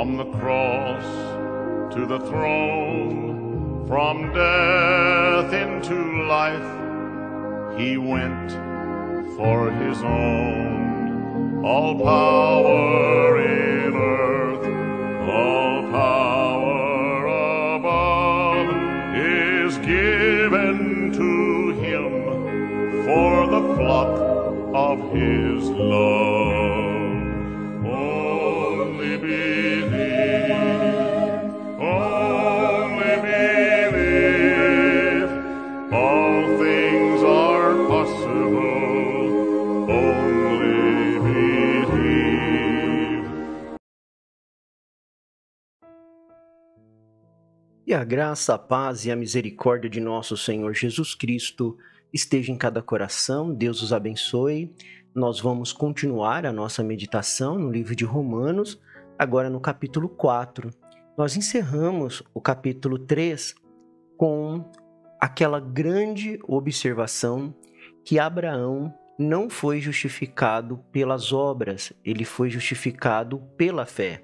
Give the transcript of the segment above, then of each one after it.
From the cross to the throne, from death into life, he went for his own. All power in earth, all power above is given to him for the flock of his love. Only believe, only believe, all things are possible, only believe. E a graça, a paz e a misericórdia de nosso Senhor Jesus Cristo esteja em cada coração. Deus os abençoe. Nós vamos continuar a nossa meditação no livro de Romanos, agora no capítulo 4. Nós encerramos o capítulo 3 com aquela grande observação que Abraão não foi justificado pelas obras, ele foi justificado pela fé.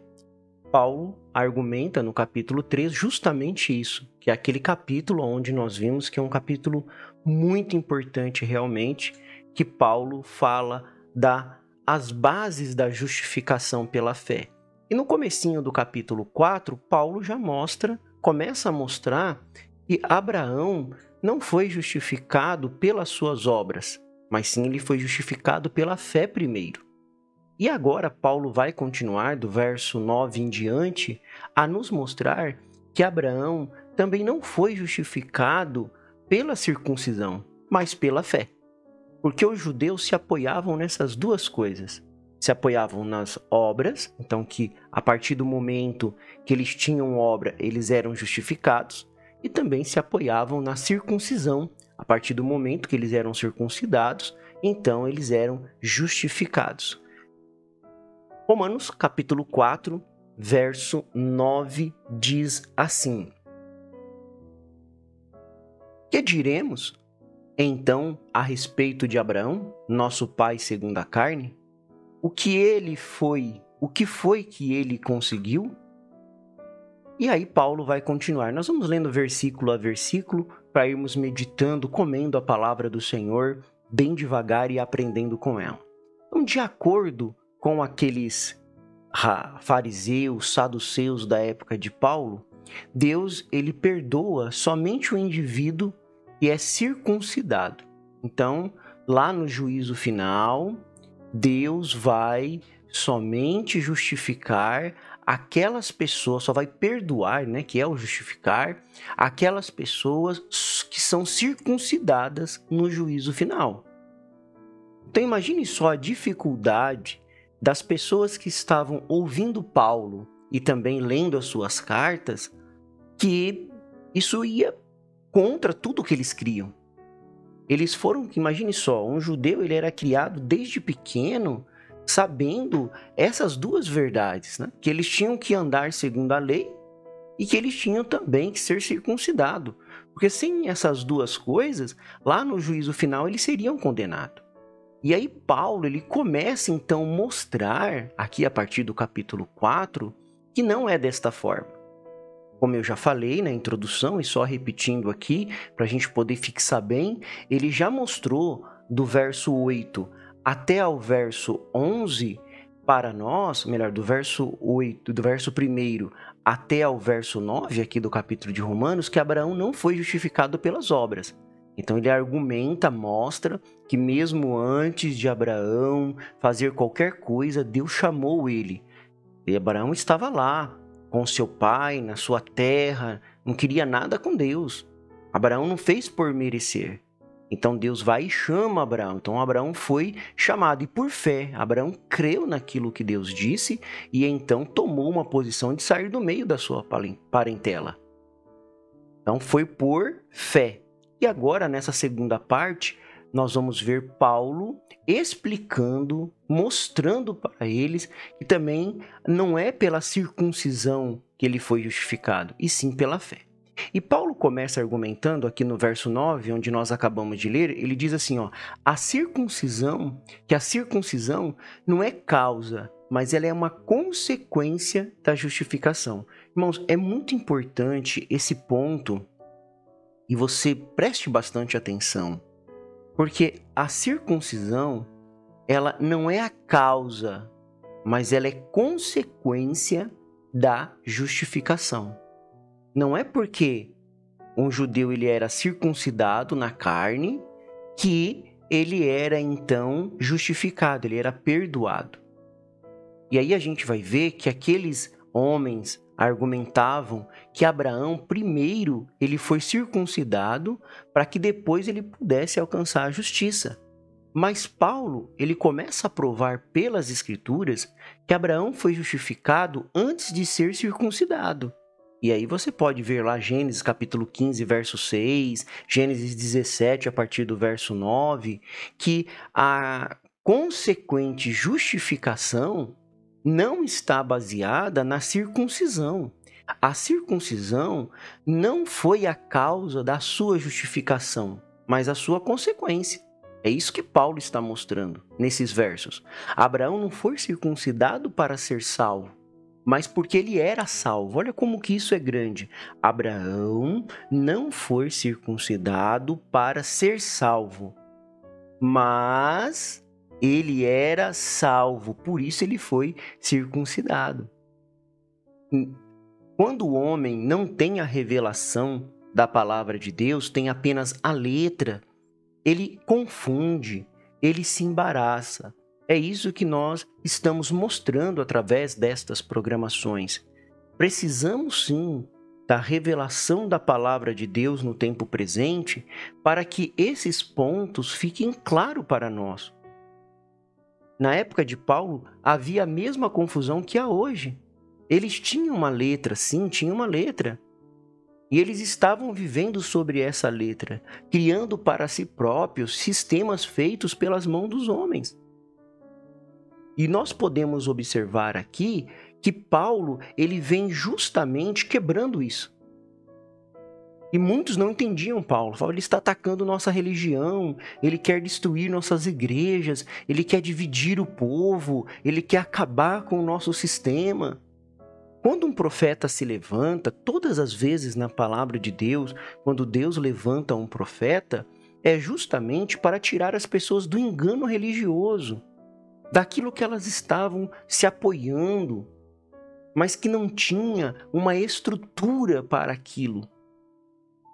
Paulo argumenta no capítulo 3 justamente isso, que é aquele capítulo onde nós vimos que é um capítulo muito importante realmente, que Paulo fala das bases da justificação pela fé. E no comecinho do capítulo 4, Paulo já começa a mostrar que Abraão não foi justificado pelas suas obras, mas sim ele foi justificado pela fé primeiro. E agora Paulo vai continuar do verso 9 em diante a nos mostrar que Abraão também não foi justificado pela circuncisão, mas pela fé. Porque os judeus se apoiavam nessas duas coisas. Se apoiavam nas obras, então que a partir do momento que eles tinham obra, eles eram justificados, e também se apoiavam na circuncisão. A partir do momento que eles eram circuncidados, então eles eram justificados. Romanos capítulo 4, verso 9 diz assim: Que diremos, então, a respeito de Abraão, nosso pai segundo a carne? O que foi que ele conseguiu? E aí Paulo vai continuar. Nós vamos lendo versículo a versículo para irmos meditando, comendo a palavra do Senhor bem devagar e aprendendo com ela. Então, de acordo com aqueles fariseus, saduceus da época de Paulo, Deus ele perdoa somente o indivíduo que é circuncidado. Então, lá no juízo final, Deus vai somente justificar aquelas pessoas, só vai perdoar, que é o justificar, aquelas pessoas que são circuncidadas no juízo final. Então, imagine só a dificuldade das pessoas que estavam ouvindo Paulo e também lendo as suas cartas, que isso ia contra tudo que eles criam. Eles foram, imagine só, um judeu ele era criado desde pequeno sabendo essas duas verdades, que eles tinham que andar segundo a lei e que eles tinham também que ser circuncidados, porque sem essas duas coisas, lá no juízo final eles seriam condenados. E aí Paulo ele começa então a mostrar, aqui a partir do capítulo 4, que não é desta forma. Como eu já falei na introdução, e só repetindo aqui, para a gente poder fixar bem, ele já mostrou do verso 8 até ao verso 11, para nós, melhor, do verso 8, do verso 1 até ao verso 9, aqui do capítulo de Romanos, que Abraão não foi justificado pelas obras. Então ele argumenta, mostra que mesmo antes de Abraão fazer qualquer coisa, Deus chamou ele. E Abraão estava lá, com seu pai, na sua terra, não queria nada com Deus. Abraão não fez por merecer. Então Deus vai e chama Abraão. Então Abraão foi chamado e por fé, Abraão creu naquilo que Deus disse e então tomou uma posição de sair do meio da sua parentela. Então foi por fé. E agora nessa segunda parte, nós vamos ver Paulo explicando, mostrando para eles que também não é pela circuncisão que ele foi justificado, e sim pela fé. E Paulo começa argumentando aqui no verso 9, onde nós acabamos de ler, ele diz assim, que a circuncisão não é causa mas ela é uma consequência da justificação. Irmãos, é muito importante esse ponto e você preste bastante atenção, porque a circuncisão, ela não é a causa, mas ela é consequência da justificação. Não é porque um judeu ele era circuncidado na carne que ele era então justificado, ele era perdoado. E aí a gente vai ver que aqueles homens argumentavam que Abraão primeiro ele foi circuncidado para que depois ele pudesse alcançar a justiça. Mas Paulo, ele começa a provar pelas escrituras que Abraão foi justificado antes de ser circuncidado. E aí você pode ver lá Gênesis capítulo 15, verso 6, Gênesis 17, a partir do verso 9, que a consequente justificação não está baseada na circuncisão. A circuncisão não foi a causa da sua justificação, mas a sua consequência. É isso que Paulo está mostrando nesses versos. Abraão não foi circuncidado para ser salvo, mas porque ele era salvo. Olha como que isso é grande. Abraão não foi circuncidado para ser salvo, mas ele era salvo, por isso ele foi circuncidado. Quando o homem não tem a revelação da palavra de Deus, tem apenas a letra, ele confunde, ele se embaraça. É isso que nós estamos mostrando através destas programações. Precisamos sim da revelação da palavra de Deus no tempo presente para que esses pontos fiquem claros para nós. Na época de Paulo, havia a mesma confusão que há hoje. Eles tinham uma letra, sim, tinham uma letra. E eles estavam vivendo sobre essa letra, criando para si próprios sistemas feitos pelas mãos dos homens. E nós podemos observar aqui que Paulo, ele vem justamente quebrando isso. E muitos não entendiam Paulo. Falavam, ele está atacando nossa religião, ele quer destruir nossas igrejas, ele quer dividir o povo, ele quer acabar com o nosso sistema. Quando um profeta se levanta, todas as vezes na palavra de Deus, quando Deus levanta um profeta, é justamente para tirar as pessoas do engano religioso, daquilo que elas estavam se apoiando, mas que não tinha uma estrutura para aquilo.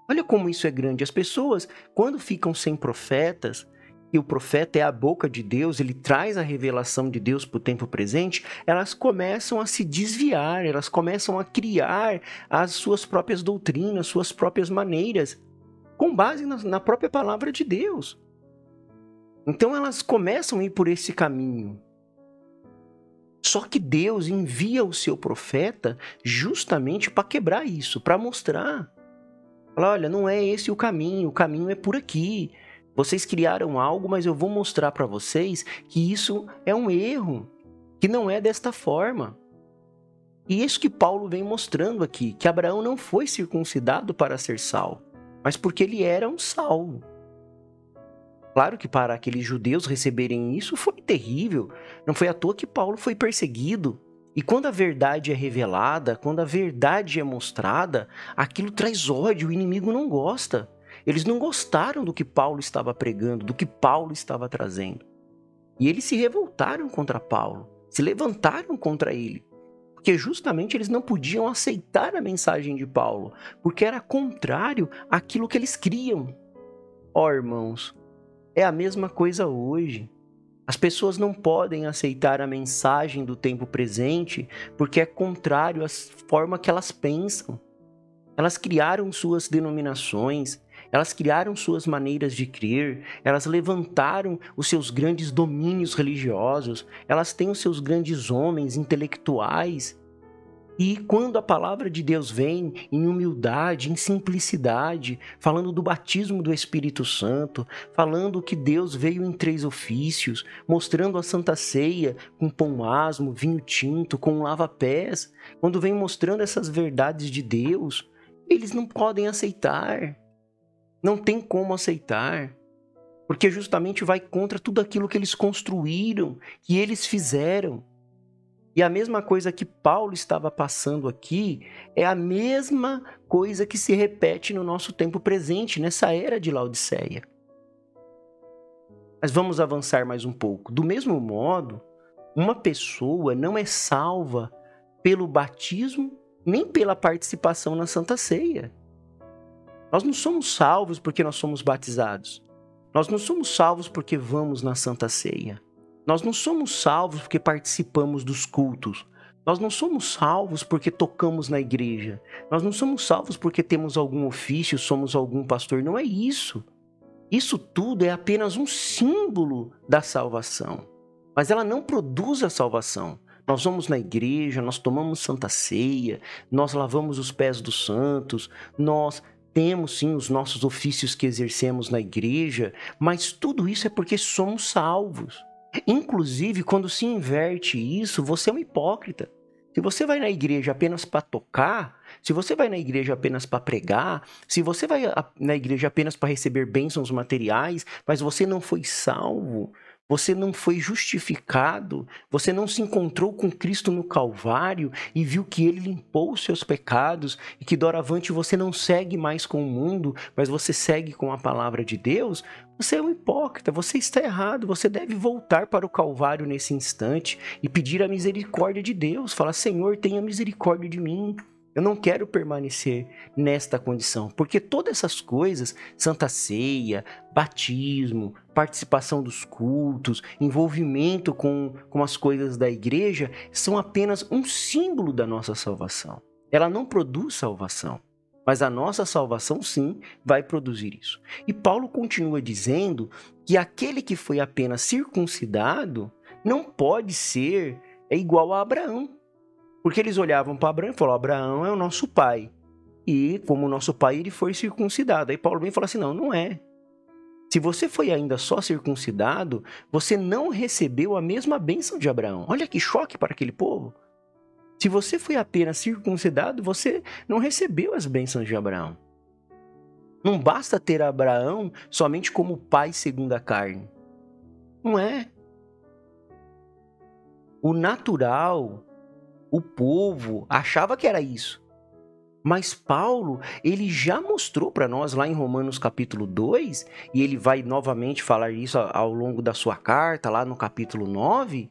Olha como isso é grande. As pessoas, quando ficam sem profetas, e o profeta é a boca de Deus, ele traz a revelação de Deus para o tempo presente, elas começam a se desviar, elas começam a criar as suas próprias doutrinas, suas próprias maneiras, com base na própria palavra de Deus. Então elas começam a ir por esse caminho. Só que Deus envia o seu profeta justamente para quebrar isso, para mostrar. Fala, olha, não é esse o caminho é por aqui. Vocês criaram algo, mas eu vou mostrar para vocês que isso é um erro, que não é desta forma. E isso que Paulo vem mostrando aqui, que Abraão não foi circuncidado para ser salvo, mas porque ele era um salvo. Claro que para aqueles judeus receberem isso foi terrível, não foi à toa que Paulo foi perseguido. E quando a verdade é revelada, quando a verdade é mostrada, aquilo traz ódio, o inimigo não gosta. Eles não gostaram do que Paulo estava pregando, do que Paulo estava trazendo. E eles se revoltaram contra Paulo, se levantaram contra ele. Porque justamente eles não podiam aceitar a mensagem de Paulo, porque era contrário àquilo que eles criam. Ó, irmãos, é a mesma coisa hoje. As pessoas não podem aceitar a mensagem do tempo presente porque é contrário à forma que elas pensam. Elas criaram suas denominações, elas criaram suas maneiras de crer, elas levantaram os seus grandes domínios religiosos, elas têm os seus grandes homens intelectuais. E quando a palavra de Deus vem em humildade, em simplicidade, falando do batismo do Espírito Santo, falando que Deus veio em 3 ofícios, mostrando a Santa Ceia com pão asmo, vinho tinto, com lava-pés, quando vem mostrando essas verdades de Deus, eles não podem aceitar. Não tem como aceitar, porque justamente vai contra tudo aquilo que eles construíram, que eles fizeram. E a mesma coisa que Paulo estava passando aqui é a mesma coisa que se repete no nosso tempo presente, nessa era de Laodiceia. Mas vamos avançar mais um pouco. Do mesmo modo, uma pessoa não é salva pelo batismo nem pela participação na Santa Ceia. Nós não somos salvos porque nós somos batizados. Nós não somos salvos porque vamos na Santa Ceia. Nós não somos salvos porque participamos dos cultos. Nós não somos salvos porque tocamos na igreja. Nós não somos salvos porque temos algum ofício, somos algum pastor. Não é isso. Isso tudo é apenas um símbolo da salvação. Mas ela não produz a salvação. Nós vamos na igreja, nós tomamos Santa Ceia, nós lavamos os pés dos santos, nós temos sim os nossos ofícios que exercemos na igreja, mas tudo isso é porque somos salvos. Inclusive, quando se inverte isso, você é um hipócrita. Se você vai na igreja apenas para tocar, se você vai na igreja apenas para pregar, se você vai na igreja apenas para receber bênçãos materiais, mas você não foi salvo, você não foi justificado, você não se encontrou com Cristo no Calvário e viu que Ele limpou os seus pecados e que doravante você não segue mais com o mundo, mas você segue com a palavra de Deus, você é um hipócrita, você está errado, você deve voltar para o Calvário nesse instante e pedir a misericórdia de Deus, falar: Senhor, tenha misericórdia de mim. Eu não quero permanecer nesta condição, porque todas essas coisas, Santa Ceia, batismo, participação dos cultos, envolvimento com as coisas da igreja, são apenas um símbolo da nossa salvação. Ela não produz salvação, mas a nossa salvação sim vai produzir isso. E Paulo continua dizendo que aquele que foi apenas circuncidado não pode ser igual a Abraão. Porque eles olhavam para Abraão e falaram: Abraão é o nosso pai. E como o nosso pai, ele foi circuncidado. Aí Paulo vem e fala assim: não, não é. Se você foi ainda só circuncidado, você não recebeu a mesma bênção de Abraão. Olha que choque para aquele povo. Se você foi apenas circuncidado, você não recebeu as bênçãos de Abraão. Não basta ter Abraão somente como pai segundo a carne. Não é. O natural, o povo achava que era isso. Mas Paulo, ele já mostrou para nós lá em Romanos capítulo 2, e ele vai novamente falar isso ao longo da sua carta, lá no capítulo 9,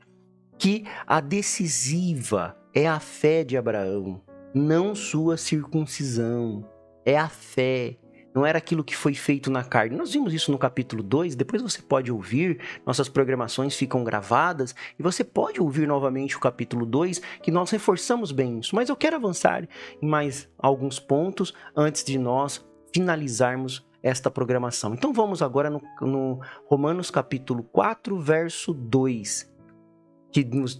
que a decisiva é a fé de Abraão, não sua circuncisão. É a fé. Não era aquilo que foi feito na carne. Nós vimos isso no capítulo 2, depois você pode ouvir, nossas programações ficam gravadas, e você pode ouvir novamente o capítulo 2, que nós reforçamos bem isso. Mas eu quero avançar em mais alguns pontos antes de nós finalizarmos esta programação. Então vamos agora no Romanos capítulo 4, verso 2,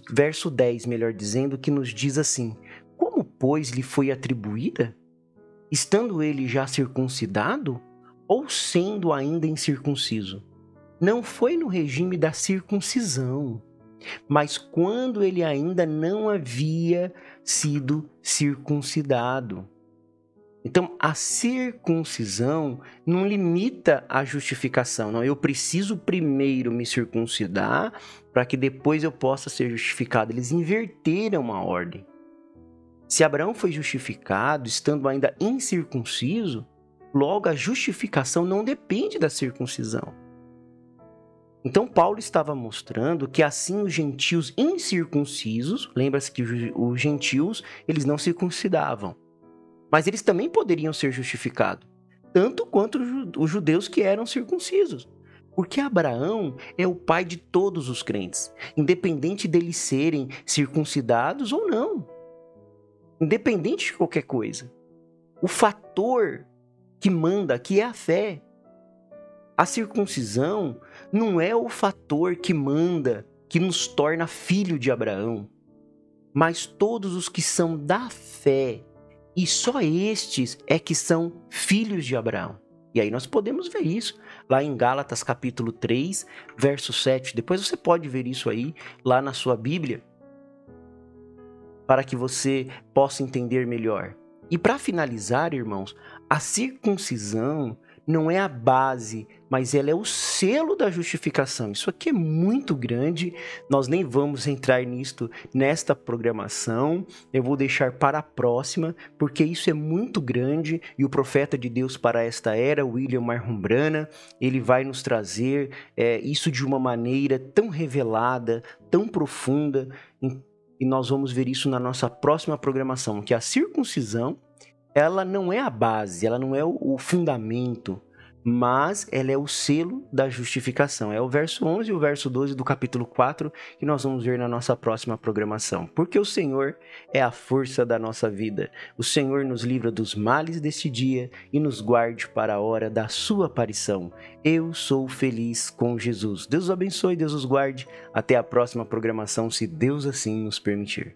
verso 10, melhor dizendo, que nos diz assim: como, pois, lhe foi atribuída? Estando ele já circuncidado ou sendo ainda incircunciso? Não foi no regime da circuncisão, mas quando ele ainda não havia sido circuncidado. Então, a circuncisão não limita a justificação. Não, eu preciso primeiro me circuncidar para que depois eu possa ser justificado. Eles inverteram a ordem. Se Abraão foi justificado estando ainda incircunciso, logo a justificação não depende da circuncisão. Então Paulo estava mostrando que assim os gentios incircuncisos, lembra-se que os gentios, eles não circuncidavam, mas eles também poderiam ser justificados, tanto quanto os judeus que eram circuncisos. Porque Abraão é o pai de todos os crentes, independente deles serem circuncidados ou não. Independente de qualquer coisa. O fator que manda aqui é a fé. A circuncisão não é o fator que manda, que nos torna filho de Abraão. Mas todos os que são da fé, e só estes é que são filhos de Abraão. E aí nós podemos ver isso lá em Gálatas capítulo 3, verso 7. Depois você pode ver isso aí lá na sua Bíblia, para que você possa entender melhor. E para finalizar, irmãos, a circuncisão não é a base, mas ela é o selo da justificação. Isso aqui é muito grande, nós nem vamos entrar nisto nesta programação, eu vou deixar para a próxima, porque isso é muito grande e o profeta de Deus para esta era, William Marhon Branham, ele vai nos trazer isso de uma maneira tão revelada, tão profunda, e nós vamos ver isso na nossa próxima programação, que a circuncisão, ela não é a base, ela não é o fundamento, mas ela é o selo da justificação. É o verso 11 e o verso 12 do capítulo 4 que nós vamos ver na nossa próxima programação. Porque o Senhor é a força da nossa vida. O Senhor nos livra dos males deste dia e nos guarde para a hora da sua aparição. Eu sou feliz com Jesus. Deus os abençoe, Deus os guarde. Até a próxima programação, se Deus assim nos permitir.